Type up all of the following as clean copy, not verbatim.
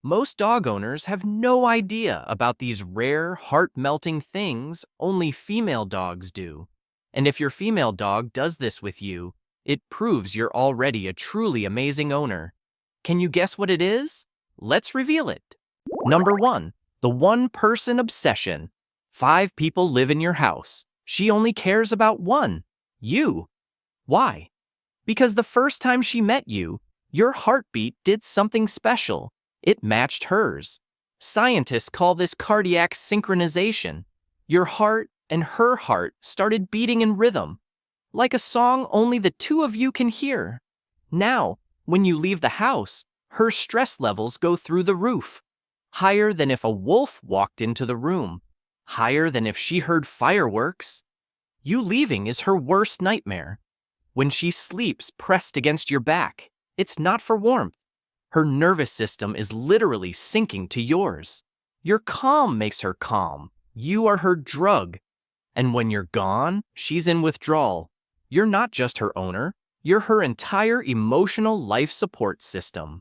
Most dog owners have no idea about these rare, heart-melting things only female dogs do. And if your female dog does this with you, it proves you're already a truly amazing owner. Can you guess what it is? Let's reveal it. Number 1. The one-person obsession. 5 people live in your house. She only cares about one. You. Why? Because the first time she met you, your heartbeat did something special. It matched hers. Scientists call this cardiac synchronization. Your heart and her heart started beating in rhythm, like a song only the two of you can hear. Now, when you leave the house, her stress levels go through the roof. Higher than if a wolf walked into the room. Higher than if she heard fireworks. You leaving is her worst nightmare. When she sleeps pressed against your back, it's not for warmth. Her nervous system is literally sinking to yours. Your calm makes her calm. You are her drug. And when you're gone, she's in withdrawal. You're not just her owner, you're her entire emotional life support system.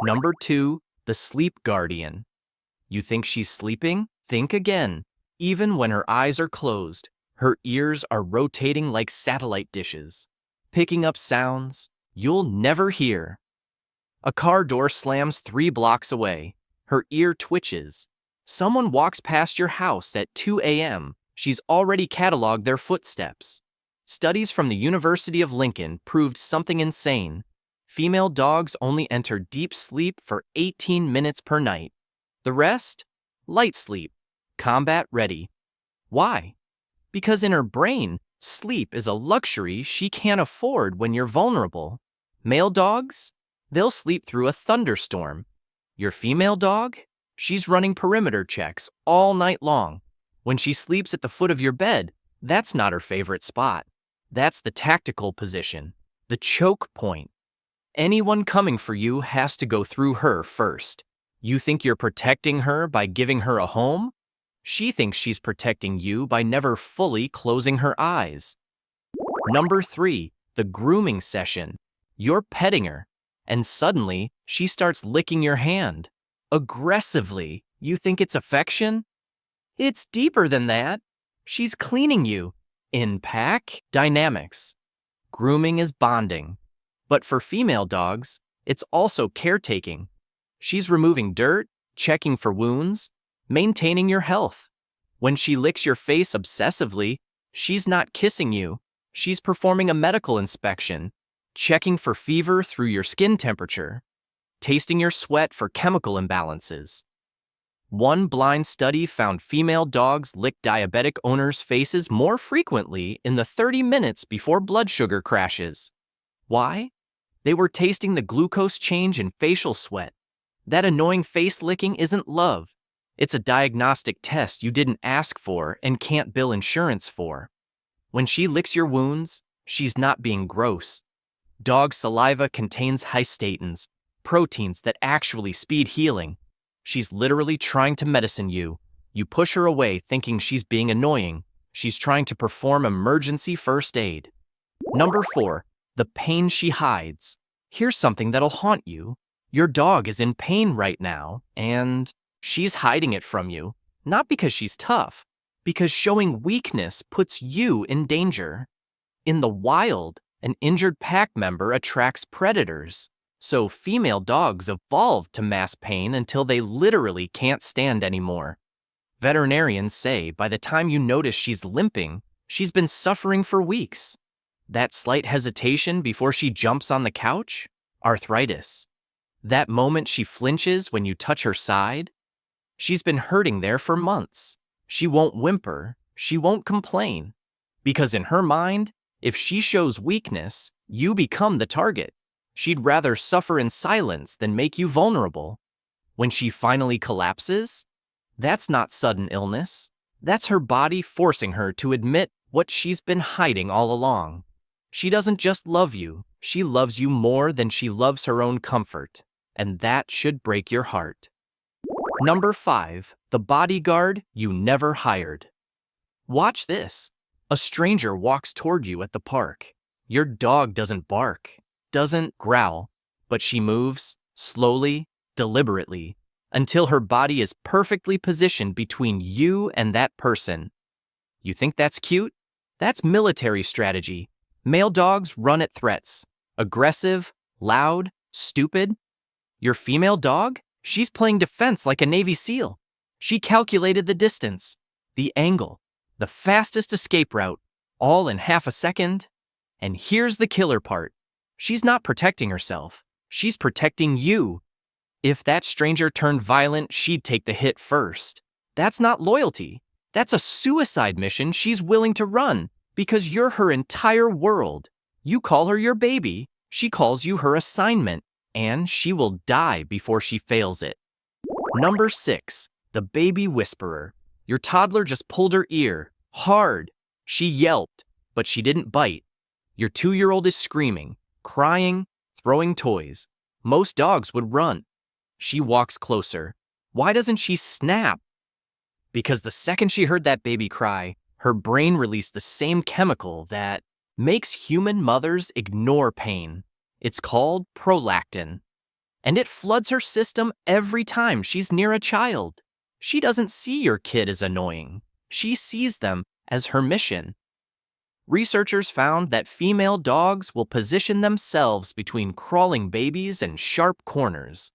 Number 2, the sleep guardian. You think she's sleeping? Think again. Even when her eyes are closed, her ears are rotating like satellite dishes, picking up sounds you'll never hear. A car door slams 3 blocks away. Her ear twitches. Someone walks past your house at 2 a.m. She's already cataloged their footsteps. Studies from the University of Lincoln proved something insane. Female dogs only enter deep sleep for 18 minutes per night. The rest? Light sleep. Combat ready. Why? Because in her brain, sleep is a luxury she can't afford when you're vulnerable. Male dogs? They'll sleep through a thunderstorm. Your female dog? She's running perimeter checks all night long. When she sleeps at the foot of your bed, that's not her favorite spot. That's the tactical position, the choke point. Anyone coming for you has to go through her first. You think you're protecting her by giving her a home? She thinks she's protecting you by never fully closing her eyes. Number 3, the grooming session. You're petting her, and suddenly she starts licking your hand. Aggressively. You think it's affection? It's deeper than that. She's cleaning you. In pack dynamics. Grooming is bonding. But for female dogs, it's also caretaking. She's removing dirt, checking for wounds, maintaining your health. When she licks your face obsessively, she's not kissing you. She's performing a medical inspection, checking for fever through your skin temperature, tasting your sweat for chemical imbalances. One blind study found female dogs lick diabetic owners' faces more frequently in the 30 minutes before blood sugar crashes. Why? They were tasting the glucose change in facial sweat. That annoying face licking isn't love. It's a diagnostic test you didn't ask for and can't bill insurance for. When she licks your wounds, she's not being gross. Dog saliva contains histatins, proteins that actually speed healing. She's literally trying to medicine you. You push her away thinking she's being annoying. She's trying to perform emergency first aid. Number 4, the pain she hides. Here's something that'll haunt you. Your dog is in pain right now, and she's hiding it from you. Not because she's tough, because showing weakness puts you in danger. In the wild, an injured pack member attracts predators. So female dogs evolved to mask pain until they literally can't stand anymore. Veterinarians say by the time you notice she's limping, she's been suffering for weeks. That slight hesitation before she jumps on the couch? Arthritis. That moment she flinches when you touch her side? She's been hurting there for months. She won't whimper. She won't complain. Because in her mind, if she shows weakness, you become the target. She'd rather suffer in silence than make you vulnerable. When she finally collapses, that's not sudden illness. That's her body forcing her to admit what she's been hiding all along. She doesn't just love you, she loves you more than she loves her own comfort. And that should break your heart. Number 5, the bodyguard you never hired. Watch this. A stranger walks toward you at the park. Your dog doesn't bark, doesn't growl, but she moves, slowly, deliberately, until her body is perfectly positioned between you and that person. You think that's cute? That's military strategy. Male dogs run at threats. Aggressive, loud, stupid. Your female dog? She's playing defense like a Navy SEAL. She calculated the distance, the angle, the fastest escape route, all in half a second. And here's the killer part. She's not protecting herself. She's protecting you. If that stranger turned violent, she'd take the hit first. That's not loyalty. That's a suicide mission she's willing to run because you're her entire world. You call her your baby. She calls you her assignment, and she will die before she fails it. Number 6, the baby whisperer. Your toddler just pulled her ear, hard. She yelped, but she didn't bite. Your 2-year-old is screaming, crying, throwing toys. Most dogs would run. She walks closer. Why doesn't she snap? Because the second she heard that baby cry, her brain released the same chemical that makes human mothers ignore pain. It's called prolactin. And it floods her system every time she's near a child. She doesn't see your kid as annoying. She sees them as her mission. Researchers found that female dogs will position themselves between crawling babies and sharp corners.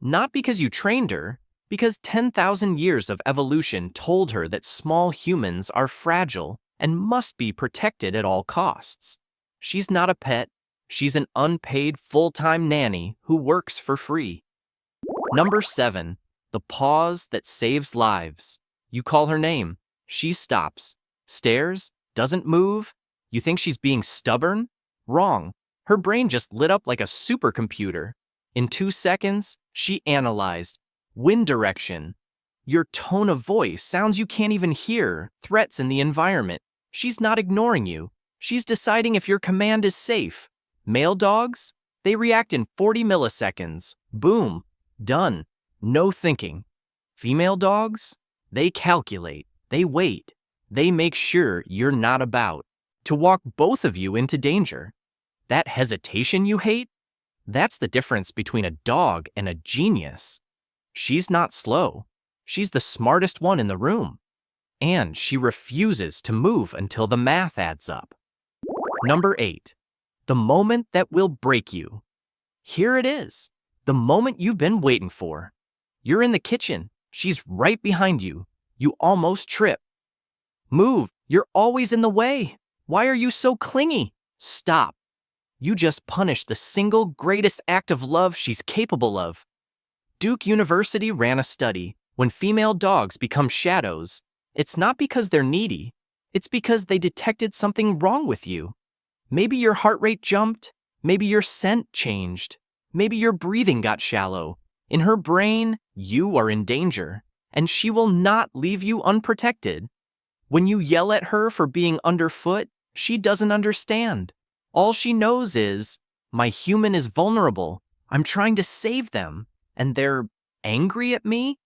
Not because you trained her, because 10,000 years of evolution told her that small humans are fragile and must be protected at all costs. She's not a pet. She's an unpaid full-time nanny who works for free. Number 7, the pause that saves lives. You call her name. She stops, stares, doesn't move. You think she's being stubborn? Wrong. Her brain just lit up like a supercomputer. In 2 seconds, she analyzed wind direction. Your tone of voice, sounds you can't even hear, threats in the environment. She's not ignoring you. She's deciding if your command is safe. Male dogs? They react in 40 milliseconds. Boom. Done. No thinking. Female dogs? They calculate. They wait. They make sure you're not about to walk both of you into danger. That hesitation you hate? That's the difference between a dog and a genius. She's not slow. She's the smartest one in the room. And she refuses to move until the math adds up. Number 8, the moment that will break you. Here it is, the moment you've been waiting for. You're in the kitchen. She's right behind you. You almost trip. Move, you're always in the way. Why are you so clingy? Stop. You just punished the single greatest act of love she's capable of. Duke University ran a study. When female dogs become shadows, it's not because they're needy. It's because they detected something wrong with you. Maybe your heart rate jumped. Maybe your scent changed. Maybe your breathing got shallow. In her brain, you are in danger, and she will not leave you unprotected. When you yell at her for being underfoot, she doesn't understand. All she knows is, my human is vulnerable. I'm trying to save them, and they're angry at me?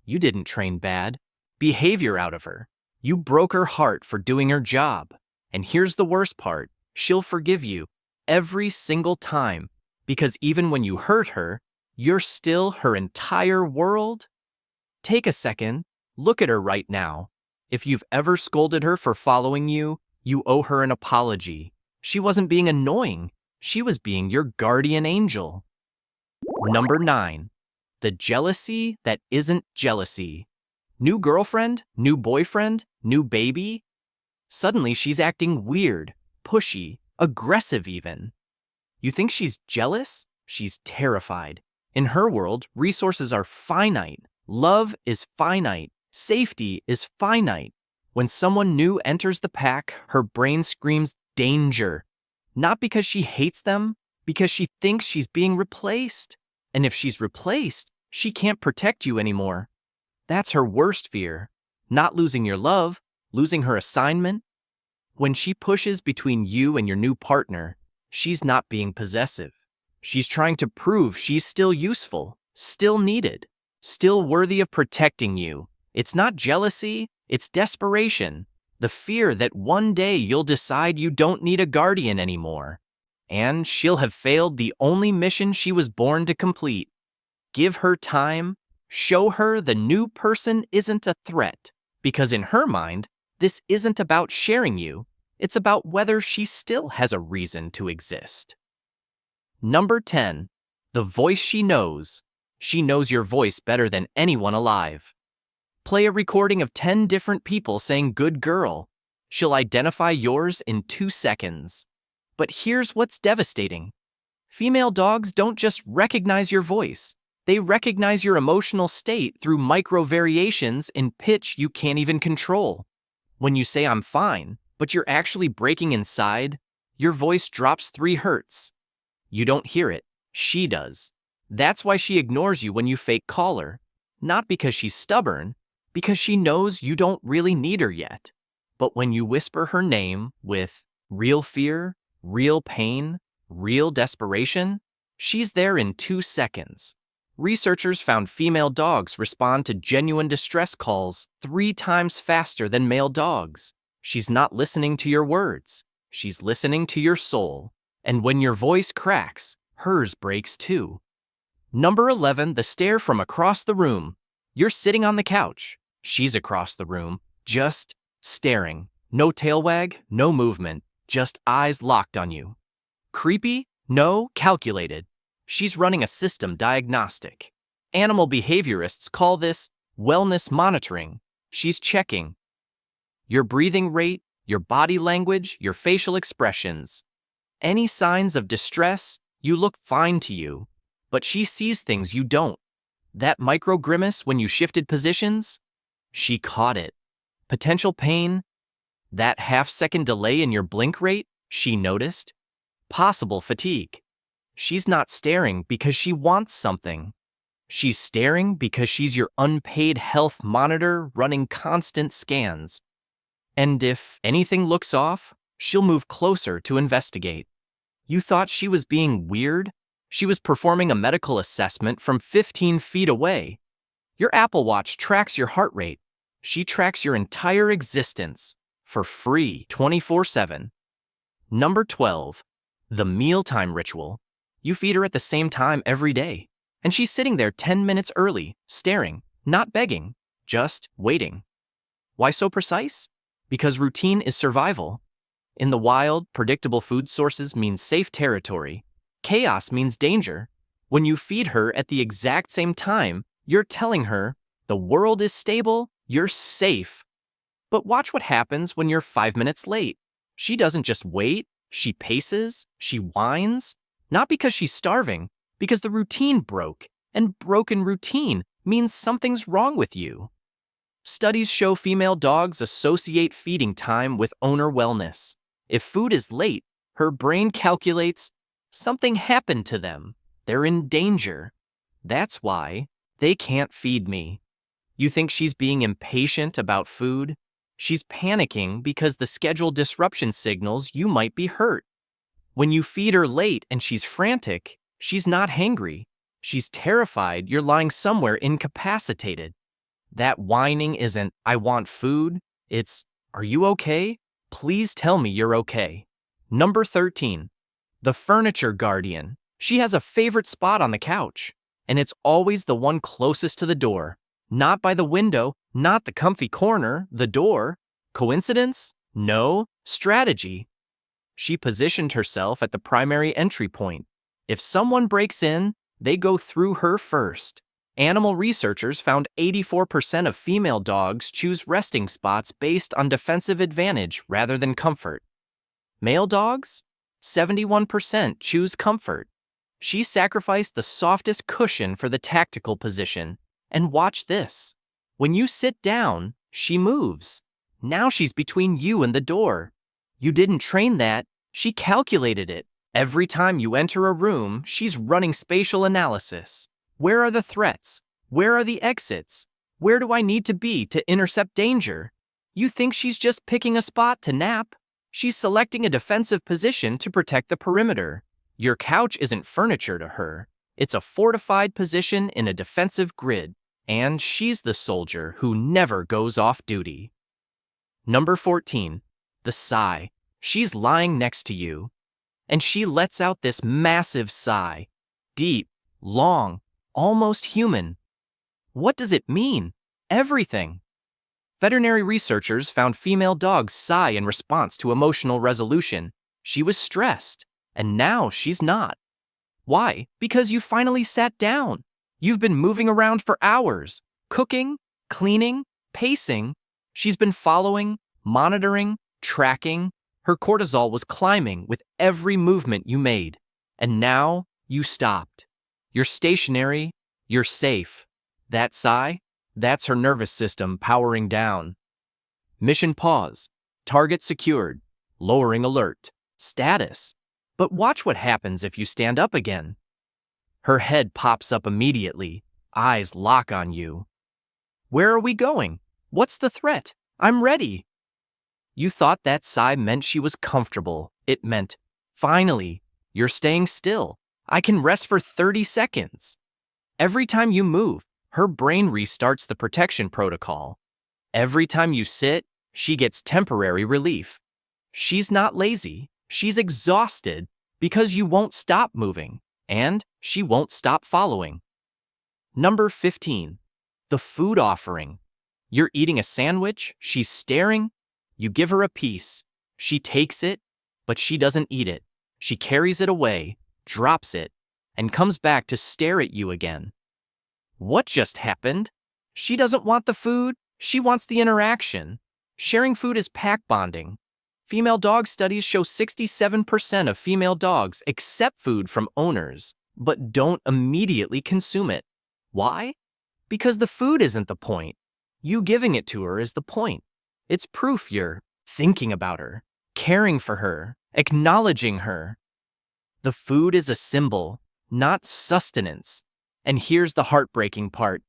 You didn't train bad. Behavior out of her. You broke her heart for doing her job. And here's the worst part. She'll forgive you every single time, because even when you hurt her, you're still her entire world. Take a second. Look at her right now. If you've ever scolded her for following you, you owe her an apology. She wasn't being annoying. She was being your guardian angel. Number 9, the jealousy that isn't jealousy. New girlfriend, new boyfriend, new baby. Suddenly she's acting weird, pushy, aggressive even. You think she's jealous? She's terrified. In her world, resources are finite. Love is finite. Safety is finite. When someone new enters the pack, her brain screams danger. Not because she hates them, because she thinks she's being replaced. And if she's replaced, she can't protect you anymore. That's her worst fear. Not losing your love, losing her assignment. When she pushes between you and your new partner, she's not being possessive. She's trying to prove she's still useful, still needed, still worthy of protecting you. It's not jealousy, it's desperation. The fear that one day you'll decide you don't need a guardian anymore. And she'll have failed the only mission she was born to complete. Give her time. Show her the new person isn't a threat, because in her mind, this isn't about sharing you. It's about whether she still has a reason to exist. Number 10. The voice she knows. She knows your voice better than anyone alive. Play a recording of 10 different people saying good girl. She'll identify yours in 2 seconds. But here's what's devastating. Female dogs don't just recognize your voice. They recognize your emotional state through micro variations in pitch you can't even control. When you say I'm fine, but you're actually breaking inside, your voice drops 3 hertz. You don't hear it. She does. That's why she ignores you when you fake call her. Not because she's stubborn, because she knows you don't really need her yet. But when you whisper her name with real fear, real pain, real desperation, she's there in 2 seconds. Researchers found female dogs respond to genuine distress calls 3 times faster than male dogs. She's not listening to your words. She's listening to your soul. And when your voice cracks, hers breaks too. Number 11, the stare from across the room. You're sitting on the couch. She's across the room, just staring. No tail wag, no movement, just eyes locked on you. Creepy? No, calculated. She's running a system diagnostic. Animal behaviorists call this wellness monitoring. She's checking your breathing rate, your body language, your facial expressions. Any signs of distress, you look fine to you. But she sees things you don't. That micro grimace when you shifted positions? She caught it. Potential pain? That half-second delay in your blink rate? She noticed. Possible fatigue. She's not staring because she wants something. She's staring because she's your unpaid health monitor running constant scans. And if anything looks off, she'll move closer to investigate. You thought she was being weird? She was performing a medical assessment from 15 feet away. Your Apple Watch tracks your heart rate. She tracks your entire existence for free 24/7. Number 12. The mealtime ritual. You feed her at the same time every day, and she's sitting there 10 minutes early, staring, not begging, just waiting. Why so precise? Because routine is survival. In the wild, predictable food sources mean safe territory. Chaos means danger. When you feed her at the exact same time, you're telling her, the world is stable, you're safe. But watch what happens when you're 5 minutes late. She doesn't just wait, she paces, she whines. Not because she's starving, because the routine broke, and broken routine means something's wrong with you. Studies show female dogs associate feeding time with owner wellness. If food is late, her brain calculates something happened to them. They're in danger. That's why they can't feed me. You think she's being impatient about food? She's panicking because the schedule disruption signals you might be hurt. When you feed her late and she's frantic, she's not hangry. She's terrified you're lying somewhere incapacitated. That whining isn't, I want food. It's, are you okay? Please tell me you're okay. Number 13. The furniture guardian. She has a favorite spot on the couch, and it's always the one closest to the door. Not by the window, not the comfy corner, the door. Coincidence? No. Strategy. She positioned herself at the primary entry point. If someone breaks in, they go through her first. Animal researchers found 84% of female dogs choose resting spots based on defensive advantage rather than comfort. Male dogs? 71% choose comfort. She sacrificed the softest cushion for the tactical position. And watch this. When you sit down, she moves. Now she's between you and the door. You didn't train that. She calculated it. Every time you enter a room, she's running spatial analysis. Where are the threats? Where are the exits? Where do I need to be to intercept danger? You think she's just picking a spot to nap? She's selecting a defensive position to protect the perimeter. Your couch isn't furniture to her. It's a fortified position in a defensive grid. And she's the soldier who never goes off duty. Number 14. The sigh. She's lying next to you. And she lets out this massive sigh. Deep, long, almost human. What does it mean? Everything. Veterinary researchers found female dogs sigh in response to emotional resolution. She was stressed, and now she's not. Why? Because you finally sat down. You've been moving around for hours, cooking, cleaning, pacing. She's been following, monitoring, tracking. Her cortisol was climbing with every movement you made. And now you stopped. You're stationary, you're safe. That sigh? That's her nervous system powering down. Mission pause. Target secured. Lowering alert. Status. But watch what happens if you stand up again. Her head pops up immediately. Eyes lock on you. Where are we going? What's the threat? I'm ready. You thought that sigh meant she was comfortable. It meant, finally, you're staying still. I can rest for 30 seconds. Every time you move, her brain restarts the protection protocol. Every time you sit, she gets temporary relief. She's not lazy. She's exhausted because you won't stop moving, and she won't stop following. Number 15. The food offering. You're eating a sandwich, she's staring. You give her a piece. She takes it, but she doesn't eat it. She carries it away, drops it, and comes back to stare at you again. What just happened? She doesn't want the food, she wants the interaction. Sharing food is pack bonding. Female dog studies show 67% of female dogs accept food from owners, but don't immediately consume it. Why? Because the food isn't the point. You giving it to her is the point. It's proof you're thinking about her, caring for her, acknowledging her. The food is a symbol, not sustenance. And here's the heartbreaking part.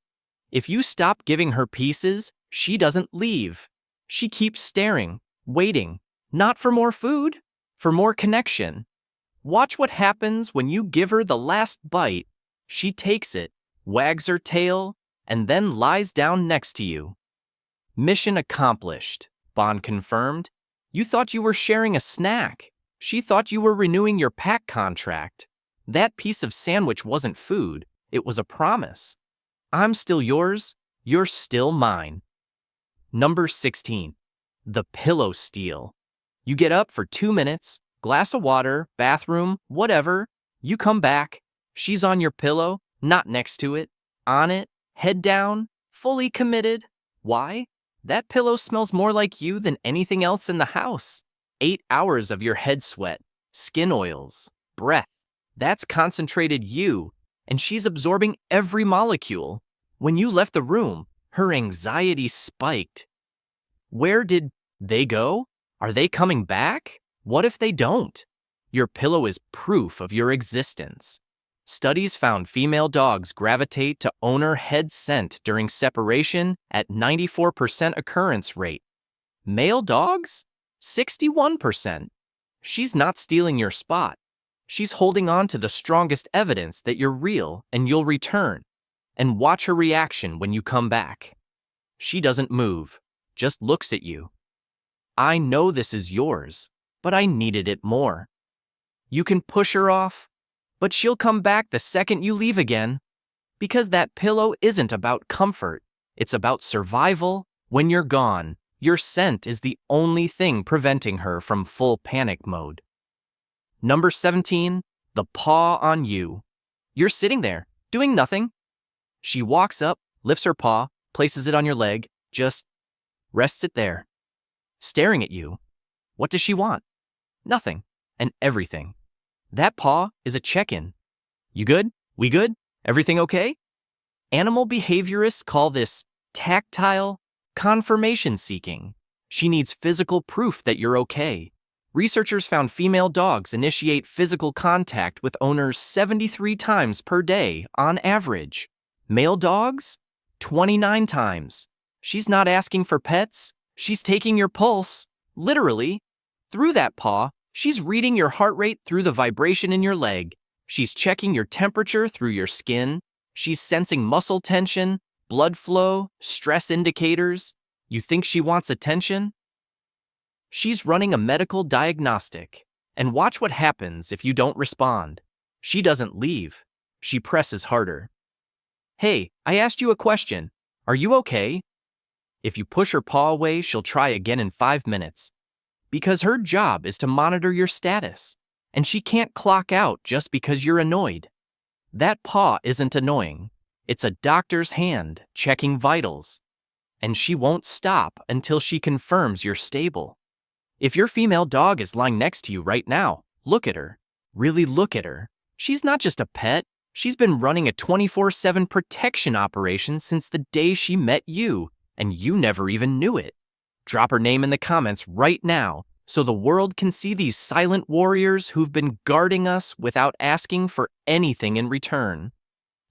If you stop giving her pieces, she doesn't leave. She keeps staring, waiting, not for more food, for more connection. Watch what happens when you give her the last bite. She takes it, wags her tail, and then lies down next to you. Mission accomplished. Bond confirmed. You thought you were sharing a snack. She thought you were renewing your pack contract. That piece of sandwich wasn't food. It was a promise. I'm still yours. You're still mine. Number 16. The pillow steal. You get up for 2 minutes, glass of water, bathroom, whatever. You come back. She's on your pillow, not next to it, on it, head down, fully committed. Why? That pillow smells more like you than anything else in the house. 8 hours of your head sweat, skin oils, breath. That's concentrated you, and she's absorbing every molecule. When you left the room, her anxiety spiked. Where did they go? Are they coming back? What if they don't? Your pillow is proof of your existence. Studies found female dogs gravitate to owner head scent during separation at 94% occurrence rate. Male dogs? 61%. She's not stealing your spot. She's holding on to the strongest evidence that you're real and you'll return. And watch her reaction when you come back. She doesn't move, just looks at you. I know this is yours, but I needed it more. You can push her off, but she'll come back the second you leave again. Because that pillow isn't about comfort, it's about survival. When you're gone, your scent is the only thing preventing her from full panic mode. Number 17, the paw on you. You're sitting there, doing nothing. She walks up, lifts her paw, places it on your leg, just rests it there, staring at you. What does she want? Nothing and everything. That paw is a check-in. You good? We good? Everything okay? Animal behaviorists call this tactile confirmation seeking. She needs physical proof that you're okay. Researchers found female dogs initiate physical contact with owners 73 times per day on average. Male dogs? 29 times. She's not asking for pets. She's taking your pulse, literally. Through that paw, she's reading your heart rate through the vibration in your leg. She's checking your temperature through your skin. She's sensing muscle tension, blood flow, stress indicators. You think she wants attention? She's running a medical diagnostic. And watch what happens if you don't respond. She doesn't leave. She presses harder. Hey, I asked you a question. Are you okay? If you push her paw away, she'll try again in 5 minutes. Because her job is to monitor your status. And she can't clock out just because you're annoyed. That paw isn't annoying. It's a doctor's hand checking vitals. And she won't stop until she confirms you're stable. If your female dog is lying next to you right now, look at her. Really look at her. She's not just a pet. She's been running a 24/7 protection operation since the day she met you, and you never even knew it. Drop her name in the comments right now so the world can see these silent warriors who've been guarding us without asking for anything in return.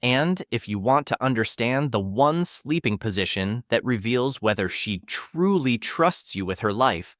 And if you want to understand the one sleeping position that reveals whether she truly trusts you with her life,